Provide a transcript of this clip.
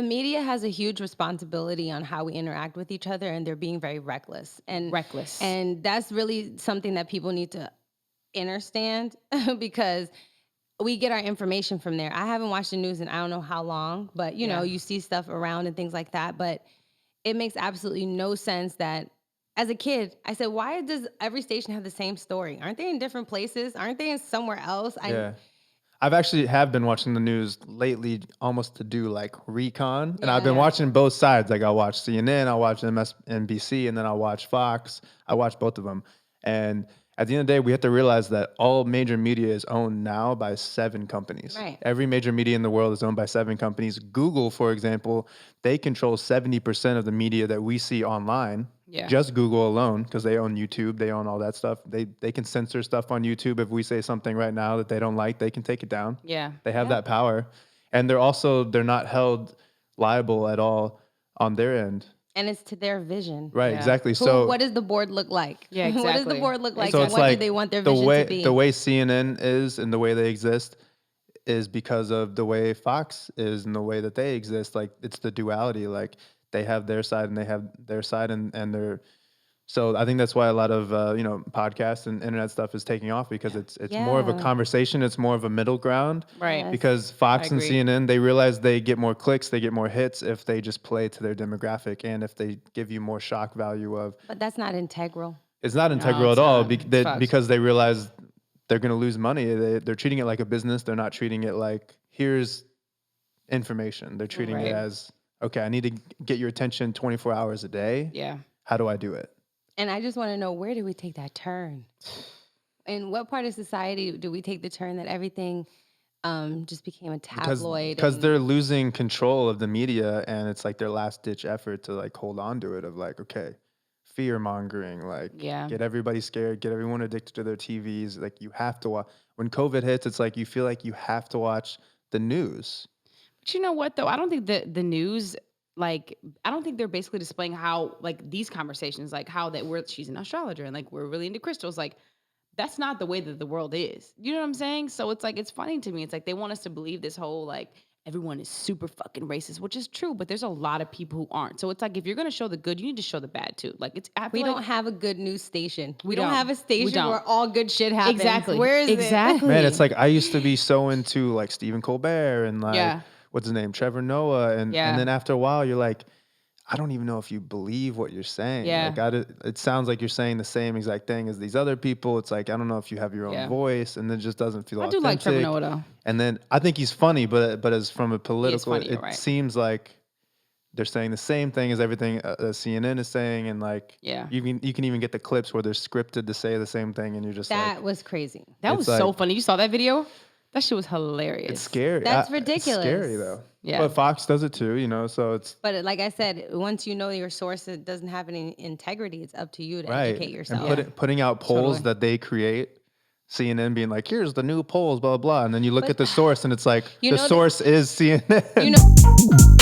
The media has a huge responsibility on how we interact with each other, and they're being very reckless. And that's really something that people need to understand because we get our information from there. I haven't watched the news in I don't know how long, but you know, you see stuff around and things like that. But it makes absolutely no sense that as a kid, I said, why does every station have the same story? Aren't they in different places? Aren't they in somewhere else? Yeah. I've actually have been watching the news lately almost to do like recon. And I've been watching both sides. Like I'll watch CNN, I'll watch MSNBC, and then I'll watch Fox. I watch both of them. And at the end of the day, we have to realize that all major media is owned now by 7 companies. Right. Every major media in the world is owned by 7 companies. Google, for example, they control 70% of the media that we see online. Yeah. Just Google alone, because they own YouTube, they own all that stuff. They can censor stuff on YouTube. If we say something right now that they don't like, they can take it down. Yeah. They have that power. And they're not held liable at all on their end. And it's to their vision. Right, exactly. So what does the board look like? Yeah, exactly. What does the board look like? So And it's what like do they want their vision to be? the way CNN is and the way they exist is because of the way Fox is and the way that they exist. Like it's the duality. Like they have their side and they have their side and they're. So I think that's why a lot of podcasts and internet stuff is taking off because it's more of a conversation. It's more of a middle ground, Right. Yes. Because Fox and CNN, they realize they get more clicks, they get more hits if they just play to their demographic and if they give you more shock value of. But that's not integral. It's not integral it's at all not. because they realize they're going to lose money. They're treating it like a business. They're not treating it like here's information. They're treating it as okay. I need to get your attention 24 hours a day. Yeah. How do I do it? And I just want to know, where do we take that turn? In what part of society do we take the turn that everything just became a tabloid? Because they're losing control of the media, and it's like their last ditch effort to like hold on to it. Of like, okay, fear mongering, like get everybody scared, get everyone addicted to their TVs. Like you have to watch. When COVID hits, it's like you feel like you have to watch the news. But you know what though? I don't think the news. Like, I don't think they're basically displaying how, like, these conversations, like, how that she's an astrologer and, like, we're really into crystals. Like, that's not the way that the world is. You know what I'm saying? So it's, like, it's funny to me. It's, like, they want us to believe this whole, like, everyone is super fucking racist, which is true, but there's a lot of people who aren't. So it's, like, if you're going to show the good, you need to show the bad, too. Like, we don't have a good news station. We don't. don't have a station where all good shit happens. Exactly. Where is it? Man, it's like I used to be so into, like, Stephen Colbert and, like, what's his name? Trevor Noah. And then after a while, you're like, I don't even know if you believe what you're saying. Yeah. Like it sounds like you're saying the same exact thing as these other people. It's like, I don't know if you have your own voice, and it just doesn't feel authentic. I do like Trevor Noah, though. And then I think he's funny, but as from a political, funny, it seems like they're saying the same thing as everything CNN is saying, and like you can even get the clips where they're scripted to say the same thing, and you're just that was crazy. That was so funny. You saw that video? That shit was hilarious. It's scary. That's ridiculous. It's scary though. Yeah. But Fox does it too, so it's. But like I said, once you know your source doesn't have any integrity, it's up to you to educate yourself. And putting out polls that they create, CNN being like, here's the new polls, blah, blah, blah. And then you look at the source and it's like, the source is CNN.